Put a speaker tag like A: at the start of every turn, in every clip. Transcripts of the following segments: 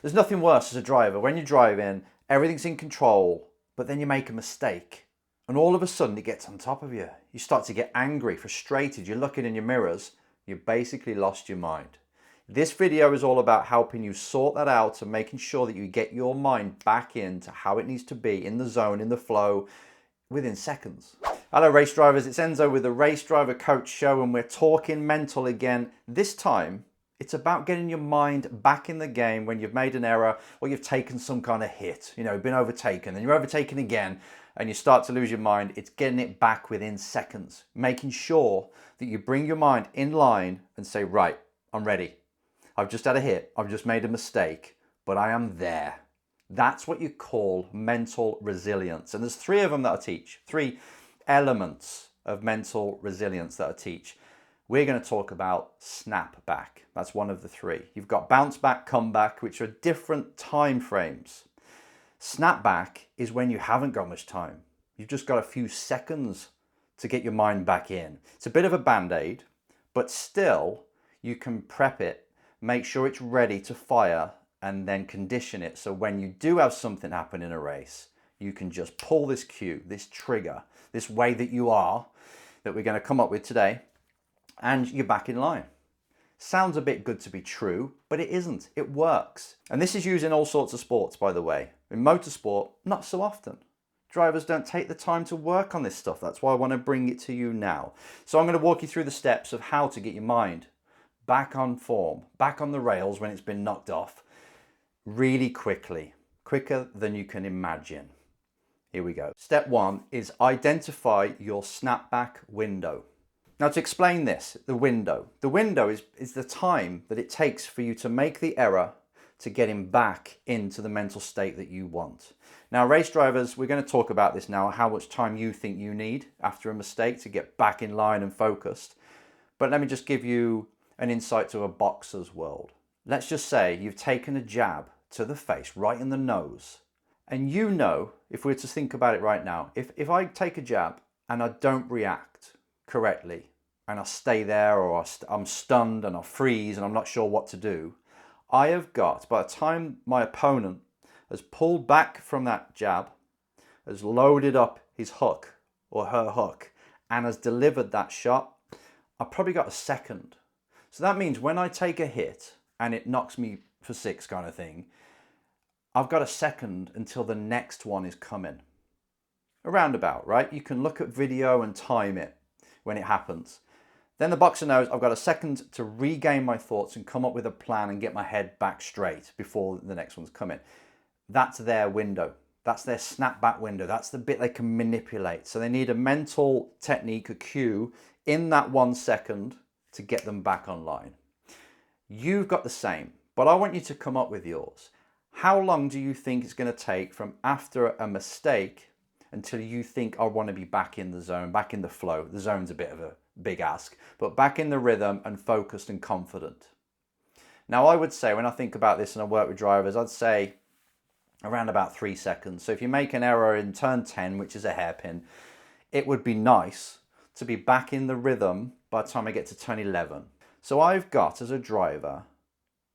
A: There's nothing worse as a driver when you're driving, everything's in control, but then you make a mistake and all of a sudden it gets on top of you. You start to get angry, frustrated, you're looking in your mirrors, you've basically lost your mind. This video is all about helping you sort that out and making sure that you get your mind back into how it needs to be, in the zone, in the flow, within seconds. Hello race drivers, it's Enzo with the Race Driver Coach Show, and we're talking mental again. This time, it's about getting your mind back in the game when you've made an error or you've taken some kind of hit, been overtaken, and you're overtaken again and you start to lose your mind. It's getting it back within seconds, making sure that you bring your mind in line and say, right, I'm ready. I've just had a hit, I've just made a mistake, but I am there. That's what you call mental resilience. And there's three of them that I teach, three elements of mental resilience that I teach. We're going to talk about snapback. That's one of the three. You've got bounce back, comeback, which are different time frames. Snapback is when you haven't got much time. You've just got a few seconds to get your mind back in. It's a bit of a band-aid, but still you can prep it, make sure it's ready to fire, and then condition it so when you do have something happen in a race, you can just pull this cue, this trigger, this way that you are, that we're going to come up with today, and you're back in line. Sounds a bit good to be true, but it isn't. It works. And this is used in all sorts of sports, by the way. In motorsport, not so often. Drivers don't take the time to work on this stuff. That's why I want to bring it to you now. So I'm going to walk you through the steps of how to get your mind back on form, back on the rails when it's been knocked off, really quickly, quicker than you can imagine. Here we go. Step one is identify your snapback window. Now, to explain this, the window is the time that it takes for you to make the error to getting back into the mental state that you want. Now, race drivers, we're going to talk about this now, how much time you think you need after a mistake to get back in line and focused. But let me just give you an insight to a boxer's world. Let's just say you've taken a jab to the face, right in the nose. And if we were to think about it right now, if I take a jab and I don't react correctly, and I stay there, or I'm stunned and I freeze and I'm not sure what to do, I have got, by the time my opponent has pulled back from that jab, has loaded up his hook or her hook, and has delivered that shot, I've probably got a second. So that means when I take a hit and it knocks me for six kind of thing, I've got a second until the next one is coming. Around about, right? You can look at video and time it when it happens. Then the boxer knows I've got a second to regain my thoughts and come up with a plan and get my head back straight before the next one's coming. That's their window. That's their snapback window. That's the bit they can manipulate. So they need a mental technique, a cue in that 1 second to get them back online. You've got the same, but I want you to come up with yours. How long do you think it's going to take from after a mistake until you think I want to be back in the zone, back in the flow? The zone's a bit of a big ask, but back in the rhythm and focused and confident. Now, I would say when I think about this and I work with drivers, I'd say around about 3 seconds. So if you make an error in turn 10, which is a hairpin, it would be nice to be back in the rhythm by the time I get to turn 11. So I've got, as a driver,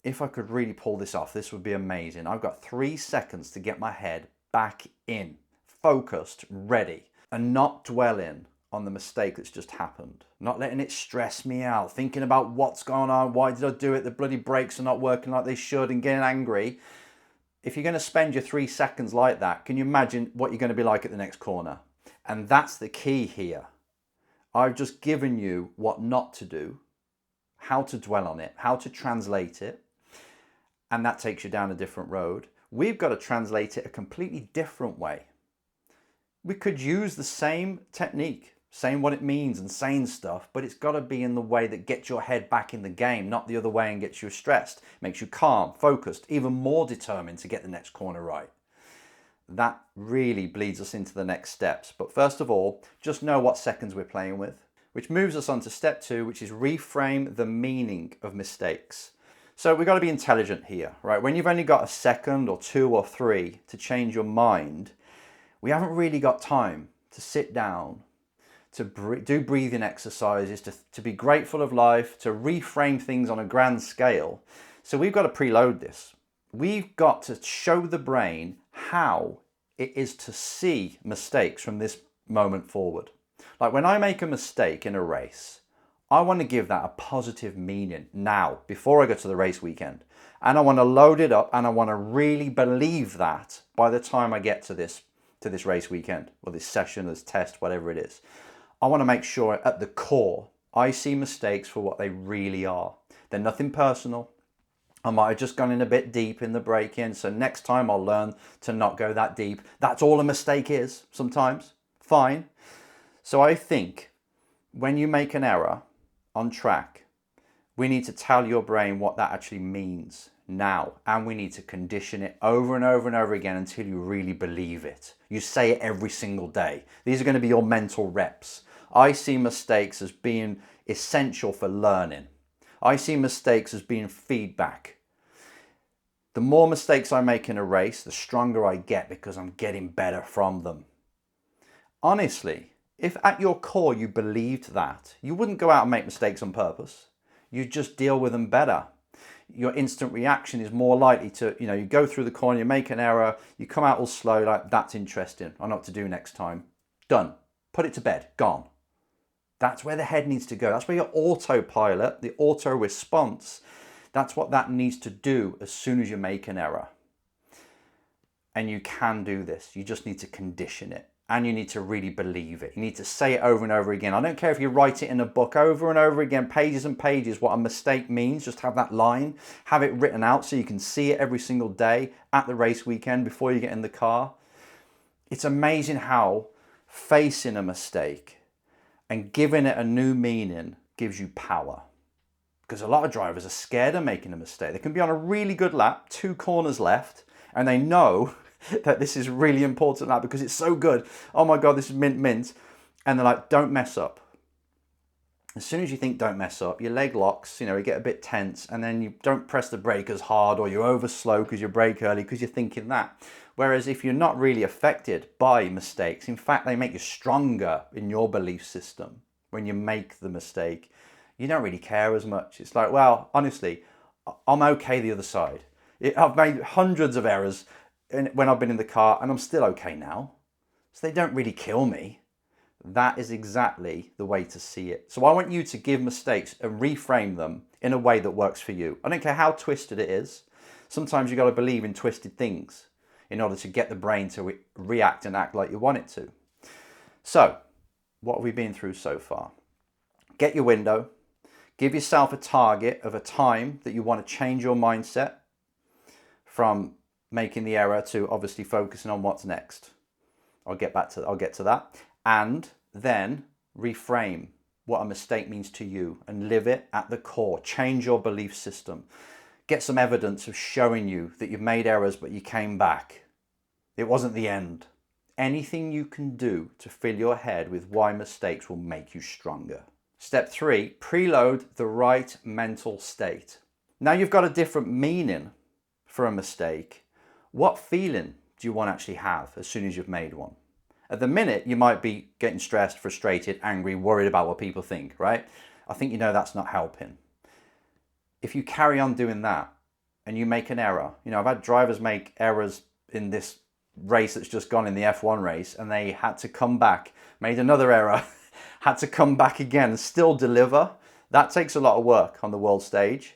A: if I could really pull this off, this would be amazing. I've got 3 seconds to get my head back in, focused, ready, and not dwelling on the mistake that's just happened. Not letting it stress me out, thinking about what's going on, why did I do it, the bloody brakes are not working like they should, and getting angry. If you're going to spend your 3 seconds like that, can you imagine what you're going to be like at the next corner? And that's the key here. I've just given you what not to do, how to dwell on it, how to translate it, and that takes you down a different road. We've got to translate it a completely different way. We could use the same technique, saying what it means and saying stuff, but it's got to be in the way that gets your head back in the game, not the other way and gets you stressed, makes you calm, focused, even more determined to get the next corner right. That really bleeds us into the next steps. But first of all, just know what seconds we're playing with, which moves us on to step 2, which is reframe the meaning of mistakes. So we've got to be intelligent here, right? When you've only got a second or 2 or 3 to change your mind, we haven't really got time to sit down, to do breathing exercises, to be grateful of life, to reframe things on a grand scale. So we've got to preload this. we've got to show the brain how it is to see mistakes from this moment forward. Like when I make a mistake in a race, I want to give that a positive meaning now, before I go to the race weekend. And I want to load it up and I want to really believe that by the time I get to this race weekend or this session, this test, whatever it is. I want to make sure at the core, I see mistakes for what they really are. They're nothing personal. I might have just gone in a bit deep in the braking, so next time I'll learn to not go that deep. That's all a mistake is sometimes. Fine. So I think when you make an error on track, we need to tell your brain what that actually means now, and we need to condition it over and over and over again until you really believe it. You say it every single day. These are going to be your mental reps. I see mistakes as being essential for learning. I see mistakes as being feedback. The more mistakes I make in a race, the stronger I get because I'm getting better from them. Honestly, if at your core you believed that, you wouldn't go out and make mistakes on purpose. You just deal with them better. Your instant reaction is more likely to, you go through the corner, you make an error, you come out all slow, like, that's interesting, I know what to do next time. Done. Put it to bed. Gone. That's where the head needs to go. That's where your autopilot, the auto response, that's what that needs to do as soon as you make an error. And you can do this. You just need to condition it. And you need to really believe it. You need to say it over and over again. I don't care if you write it in a book over and over again, pages and pages, what a mistake means. Just have that line, have it written out so you can see it every single day at the race weekend before you get in the car. It's amazing how facing a mistake and giving it a new meaning gives you power. Because a lot of drivers are scared of making a mistake. They can be on a really good lap, 2 corners left, and they know that this is really important lap because it's so good. Oh my God, this is mint. And they're like, don't mess up. As soon as you think don't mess up, your leg locks, you get a bit tense, and then you don't press the brake as hard, or you over slow because you brake early because you're thinking that. Whereas if you're not really affected by mistakes, in fact, they make you stronger in your belief system. When you make the mistake, you don't really care as much. It's like, well, honestly, I'm okay the other side. I've made hundreds of errors when I've been in the car, and I'm still okay now. So they don't really kill me. That is exactly the way to see it. So I want you to give mistakes and reframe them in a way that works for you. I don't care how twisted it is. Sometimes you've got to believe in twisted things in order to get the brain to react and act like you want it to. So what have we been through so far? Get your window. Give yourself a target of a time that you want to change your mindset from making the error to obviously focusing on what's next. I'll get to that. And then reframe what a mistake means to you and live it at the core. Change your belief system. Get some evidence of showing you that you've made errors, but you came back. It wasn't the end. Anything you can do to fill your head with why mistakes will make you stronger. Step 3, preload the right mental state. Now you've got a different meaning for a mistake. What feeling do you want to actually have as soon as you've made one? At the minute, you might be getting stressed, frustrated, angry, worried about what people think, right? I think that's not helping. If you carry on doing that and you make an error, I've had drivers make errors in this race that's just gone in the F1 race, and they had to come back, made another error, had to come back again and still deliver. That takes a lot of work on the world stage.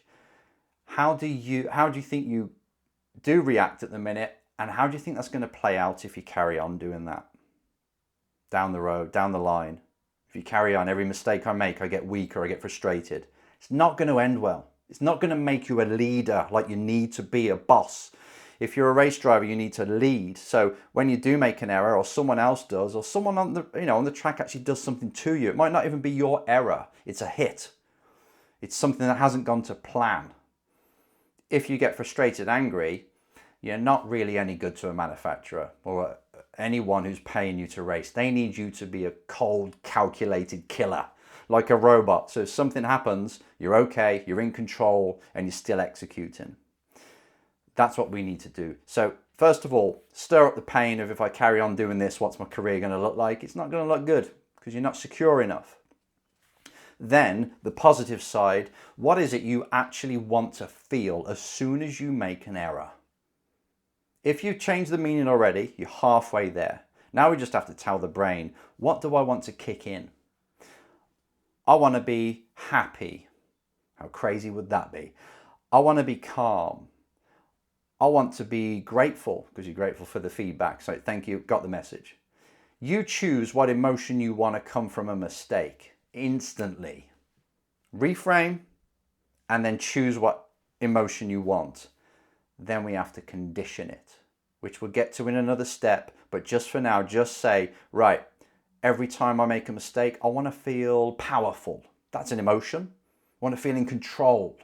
A: How do you think you do react at the minute, and how do you think that's going to play out if you carry on doing that? Down the road, down the line. If you carry on, every mistake I make, I get weaker, I get frustrated. It's not going to end well. It's not going to make you a leader like you need to be, a boss. If you're a race driver, you need to lead. So when you do make an error, or someone else does, or someone on the track actually does something to you, it might not even be your error. It's a hit. It's something that hasn't gone to plan. If you get frustrated, angry, you're not really any good to a manufacturer or anyone who's paying you to race. They need you to be a cold, calculated killer, like a robot. So if something happens, you're okay, you're in control, and you're still executing. That's what we need to do. So first of all, stir up the pain of, if I carry on doing this, what's my career going to look like? It's not going to look good because you're not secure enough. Then the positive side, what is it you actually want to feel as soon as you make an error? If you change the meaning already, you're halfway there. Now we just have to tell the brain, what do I want to kick in? I want to be happy. How crazy would that be? I want to be calm. I want to be grateful, because you're grateful for the feedback. So thank you, got the message. You choose what emotion you want to come from a mistake instantly. Reframe and then choose what emotion you want. Then we have to condition it, which we'll get to in another step. But just for now, just say, right, every time I make a mistake, I want to feel powerful. That's an emotion. I want to feel in control.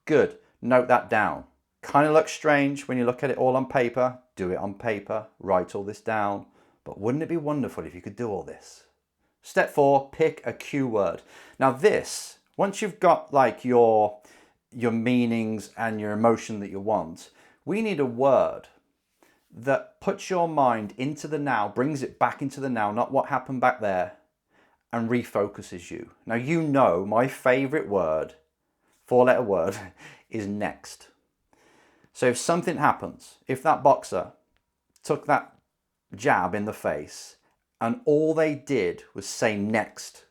A: Good. Note that down. Kind of looks strange when you look at it all on paper. Do it on paper. Write all this down. But wouldn't it be wonderful if you could do all this? Step 4, pick a cue word. Now this, once you've got like your meanings and your emotion that you want, we need a word that puts your mind into the now, brings it back into the now, not what happened back there, and refocuses you. Now you know my favorite word, 4-letter word, is next. So if something happens, if that boxer took that jab in the face and all they did was say next,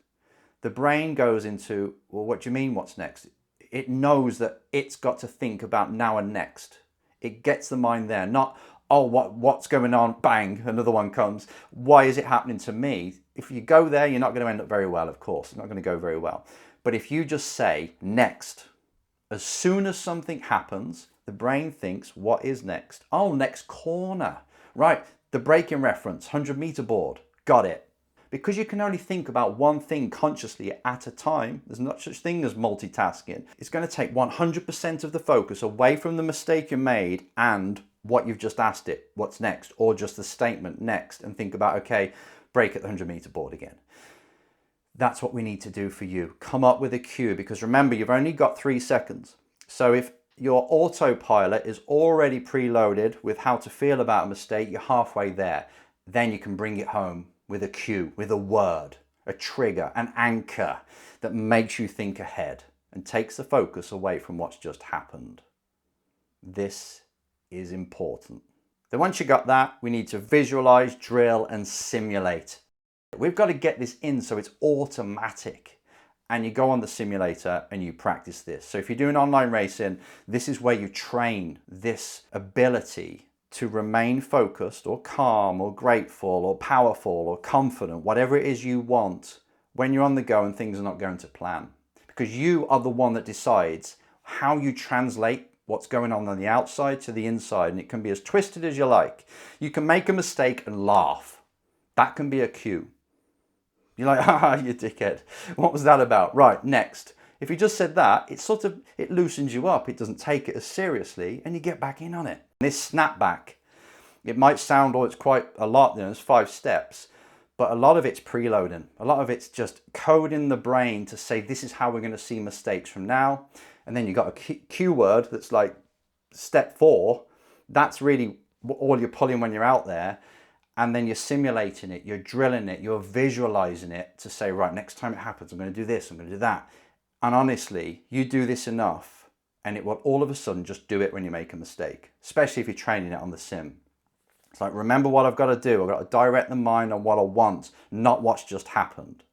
A: the brain goes into, well, what do you mean what's next? It knows that it's got to think about now and next. It gets the mind there, not, oh, what's going on? Bang, another one comes. Why is it happening to me? If you go there, you're not going to end up very well, of course. It's not going to go very well. But if you just say next, as soon as something happens, the brain thinks, what is next? Oh, next corner. Right, the braking reference, 100-meter board. Got it. Because you can only think about one thing consciously at a time, there's not such thing as multitasking. It's going to take 100% of the focus away from the mistake you made and what you've just asked it, what's next, or just the statement next, and think about, okay, brake at the 100-meter board again. That's what we need to do for you. Come up with a cue, because remember, you've only got 3 seconds. So if your autopilot is already preloaded with how to feel about a mistake, you're halfway there. Then you can bring it home with a cue, with a word, a trigger, an anchor that makes you think ahead and takes the focus away from what's just happened. This is important. Then once you got that, we need to visualize, drill, and simulate. We've got to get this in so it's automatic. And you go on the simulator and you practice this. So if you're doing online racing, this is where you train this ability to remain focused or calm or grateful or powerful or confident, whatever it is you want when you're on the go and things are not going to plan. Because you are the one that decides how you translate what's going on the outside to the inside, and it can be as twisted as you like. You can make a mistake and laugh. That can be a cue. You're like, ah, you dickhead. What was that about? Right, next. If you just said that, it loosens you up. It doesn't take it as seriously and you get back in on it. This snapback, it might sound, it's quite a lot, there's 5 steps, but a lot of it's preloading. A lot of it's just coding the brain to say, this is how we're going to see mistakes from now. And then you've got a cue word that's like step 4. That's really all you're pulling when you're out there. And then you're simulating it, you're drilling it, you're visualizing it to say, right, next time it happens, I'm going to do this, I'm going to do that. And honestly, you do this enough and it will all of a sudden just do it when you make a mistake, especially if you're training it on the sim. It's like, remember what I've got to do. I've got to direct the mind on what I want, not what's just happened.